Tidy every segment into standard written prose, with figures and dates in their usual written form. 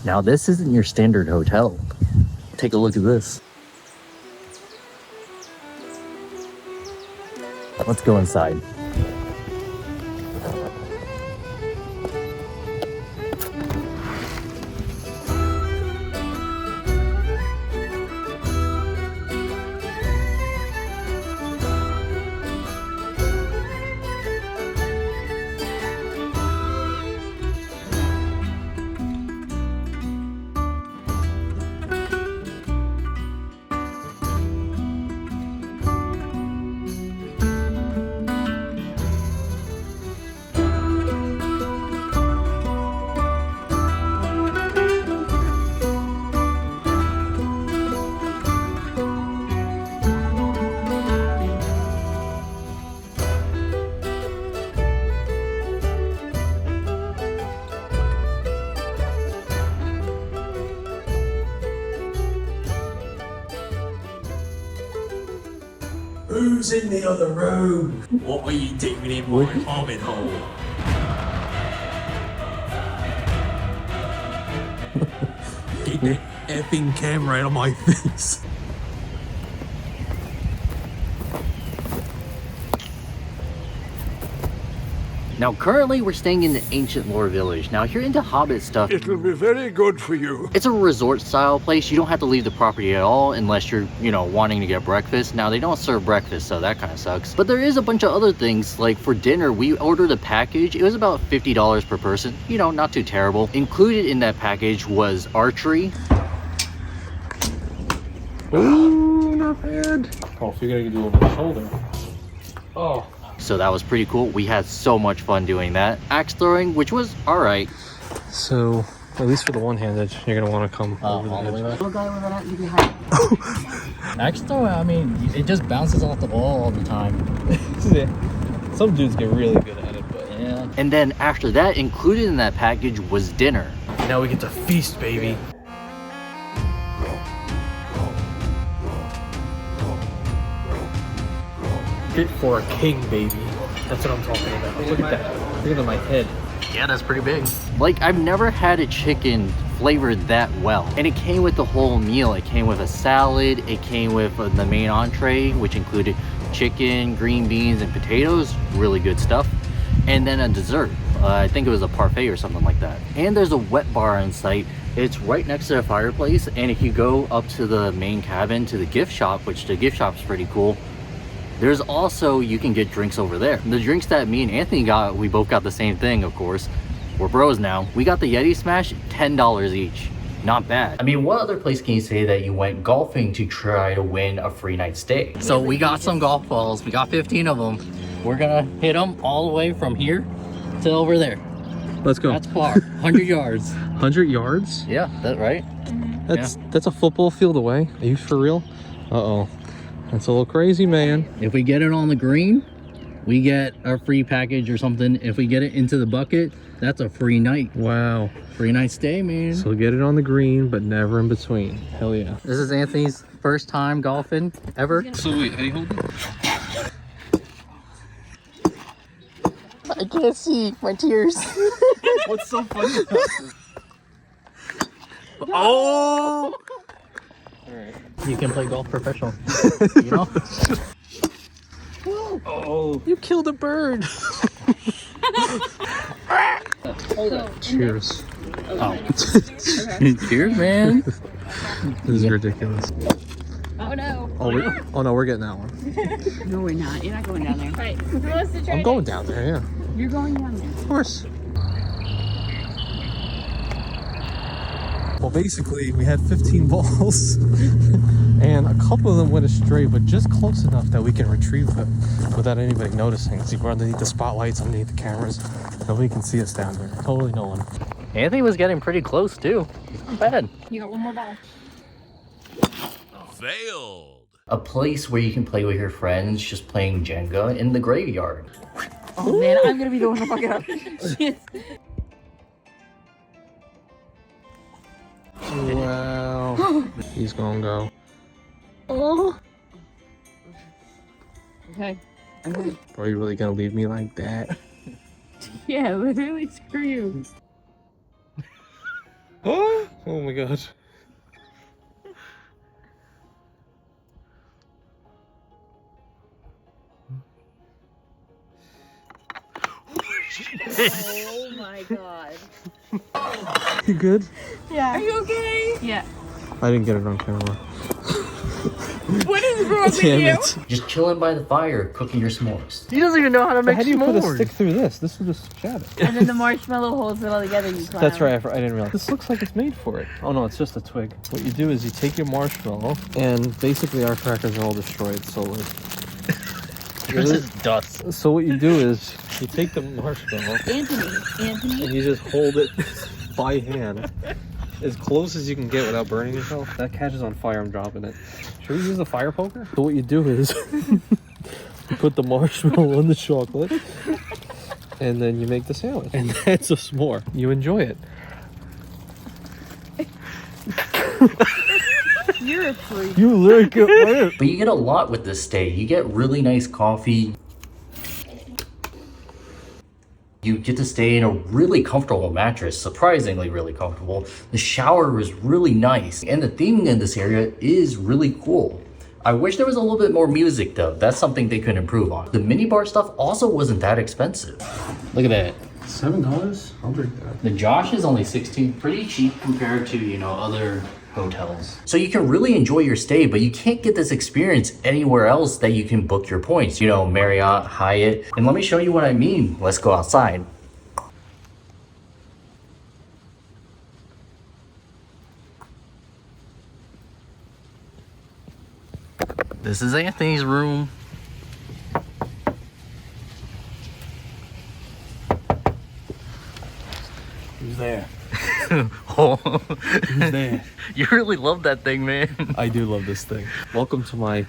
Now this isn't your standard hotel. Take a look at this. Let's go inside. Who's in the other room? What were you doing in my vomit hole? Get the effing camera out of my face. Now currently we're staying in the ancient lore village. Now if you're into Hobbit stuff, It'll be very good for you. it's a resort style place. You don't have to leave the property at all unless you're, wanting to get breakfast. Now they don't serve breakfast, so that kind of sucks. But there is a bunch of other things. Like for dinner, we ordered a package. It was about $50 per person. Not too terrible. Included in that package was archery. Ooh, not bad. Oh, so you're gonna do over the shoulder. Oh. So that was pretty cool. We had so much fun doing that. Axe throwing, which was all right. So, at least for the one-handed, you're gonna want to come over the edge. Axe throwing, I mean, it just bounces off the wall all the time. Some dudes get really good at it, but Yeah. And then after that, included in that package was dinner. now we get to feast, baby. Fit for a king, baby. That's what I'm talking about. Look at that. Look at my head. Yeah, that's pretty big. Like, I've never had a chicken flavored that well. And it came with the whole meal. It came with a salad. It came with the main entree, which included chicken, green beans, and potatoes. Really good stuff. And then a dessert. I think it was a parfait or something like that. And there's a wet bar in sight. It's right next to the fireplace. And if you go up to the main cabin, to the gift shop, which the gift shop's pretty cool, there's also, you can get drinks over there. The drinks that me and Anthony got, we both got the same thing, of course. We're bros now. We got the Yeti Smash, $10 each. Not bad. I mean, what other place can you say that you went golfing to try to win a free night stay? So we got some golf balls. We got 15 of them. We're gonna hit them all the way from here to over there. Let's go. That's far. 100 yards. 100 yards? Yeah, that's right. That's a football field away. Are you for real? Uh-oh. That's a little crazy, man. If we get it on the green, we get a free package or something. If we get it into the bucket, that's a free night. Wow. Free night stay, man. So get it on the green, but never in between. Hell yeah. This is Anthony's first time golfing ever. So wait, how do you hold it? I can't see my tears. What's so funny about this? Oh! Alright. You can play golf professional. Oh, you killed a bird. Cheers. Oh. Cheers, man. This is ridiculous. Oh no. Oh no, we're getting that one. No, we're not. You're not going down there. Right. Who wants to try I'm going down there, yeah. You're going down there. Of course. Well, basically, we had 15 balls, and a couple of them went astray, but just close enough that we can retrieve them without anybody noticing. See, we're underneath the spotlights, underneath the cameras. Nobody can see us down there. Totally no one. Anthony was getting pretty close, too. Not bad. You got one more ball. Failed. A place where you can play with your friends, just playing Jenga in the graveyard. Oh man, I'm gonna be the one to fuck it up. Shit. Wow. He's gonna go. Oh. Okay. Okay. Are you really gonna leave me like that? Yeah, literally screw you. Oh my god. Oh my god. You good? Yeah. Are you okay? Yeah. I didn't get it on camera. What is wrong with Damn you? it. Just chilling by the fire, cooking your s'mores. He doesn't even know how to make s'mores. How do you put a stick through this? This will just jab it. And then the marshmallow holds it all together. You climb. That's right, I didn't realize. This looks like it's made for it. Oh no, it's just a twig. What you do is you take your marshmallow, and basically our crackers are all destroyed, so like... This is dust. So what you do is, you take the marshmallow, Anthony. and you just hold it by hand, as close as you can get without burning yourself. That catches on fire, I'm dropping it. Should we use a fire poker? So what you do is, you put the marshmallow in the chocolate, and then you make the sandwich. And that's a s'more. You enjoy it. You're a freak. You literally get But you get a lot with this stay. You get really nice coffee. You get to stay in a really comfortable mattress, surprisingly really comfortable. The shower is really nice, and the theming in this area is really cool. I wish there was a little bit more music though. That's something they could improve on. The minibar stuff also wasn't that expensive. Look at that. $7? I'll drink that. The Josh is only $16. Pretty cheap compared to, you know, other hotels. So you can really enjoy your stay, but you can't get this experience anywhere else that you can book your points. You know, Marriott, Hyatt. And let me show you what I mean. Let's go outside. This is Anthony's room. Who's there? Oh, Who's there? you really love that thing, man. I do love this thing. Welcome to my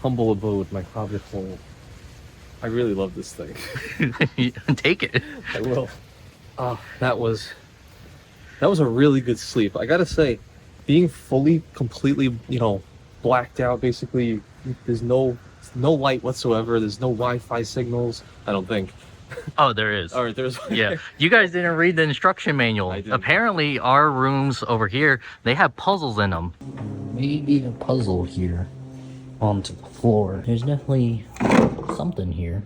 humble abode, my private hole. I really love this thing. Take it. I will. That was a really good sleep. I gotta say, being fully, completely, you know, blacked out, basically, there's no light whatsoever. There's no Wi-Fi signals, I don't think. Oh, there is. All right, there's... Yeah, you guys didn't read the instruction manual. I didn't. Apparently, our rooms over here, they have puzzles in them. Maybe a puzzle here onto the floor. There's definitely something here.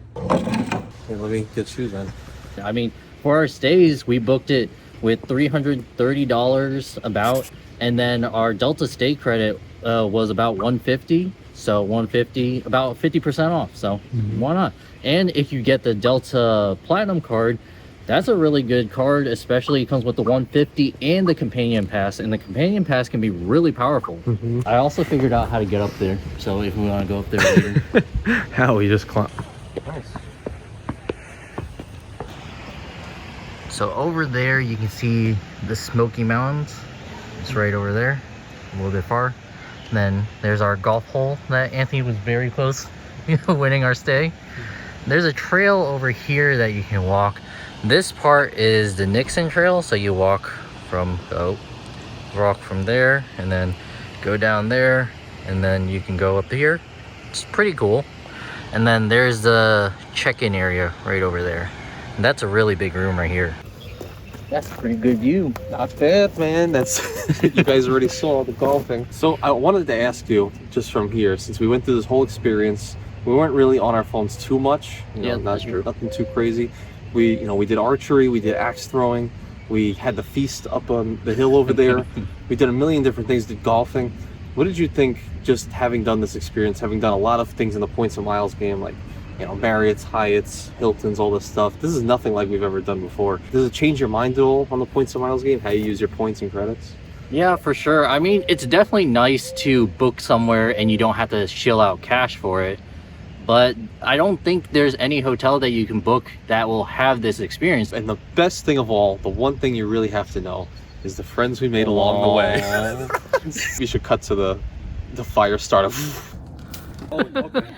Here, let me get you then. I mean, for our stays, we booked it with $330 about, and then our Delta stay credit was about $150. So $150, about 50% off. So why not? And if you get the Delta Platinum card, that's a really good card, especially it comes with the $150 and the Companion Pass. And the Companion Pass can be really powerful. I also figured out how to get up there. So if we want to go up there later. How? You just climb. Nice. So over there, you can see the Smoky Mountains. It's right over there, a little bit far. And then there's our golf hole that Anthony was very close, you know, winning our stay. There's a trail over here that you can walk. This part is the Nixon Trail, so you walk from there and then go down there, and then you can go up here. It's pretty cool. And then there's the check-in area right over there. And that's a really big room right here. That's a pretty good view. Not bad, man. That's you guys already saw the golfing. So I wanted to ask you, just from here, since we went through this whole experience, we weren't really on our phones too much. You know, Yeah, that's true. Nothing too crazy. We did archery, we did axe throwing, we had the feast up on the hill over there. We did a million different things, did golfing. What did you think, just having done this experience, having done a lot of things in the points and miles game, like, you know, Marriott's, Hyatt's, Hilton's, all this stuff. This is nothing like we've ever done before. Does it change your mind at all on the points and miles game, how you use your points and credits? Yeah, for sure. I mean, it's definitely nice to book somewhere and you don't have to shell out cash for it. But I don't think there's any hotel that you can book that will have this experience. And the best thing of all, the one thing you really have to know, is the friends we made along the way. We should cut to the fire starter. Oh, okay.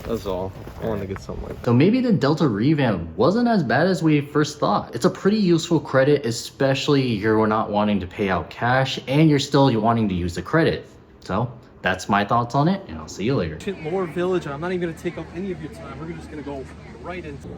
That's all. I wanted to get something like that. So maybe the Delta revamp wasn't as bad as we first thought. It's a pretty useful credit, especially you're not wanting to pay out cash and you're still wanting to use the credit. So that's my thoughts on it, and I'll see you later. Lower Village, and I'm not even going to take up any of your time. We're just going to go right into it.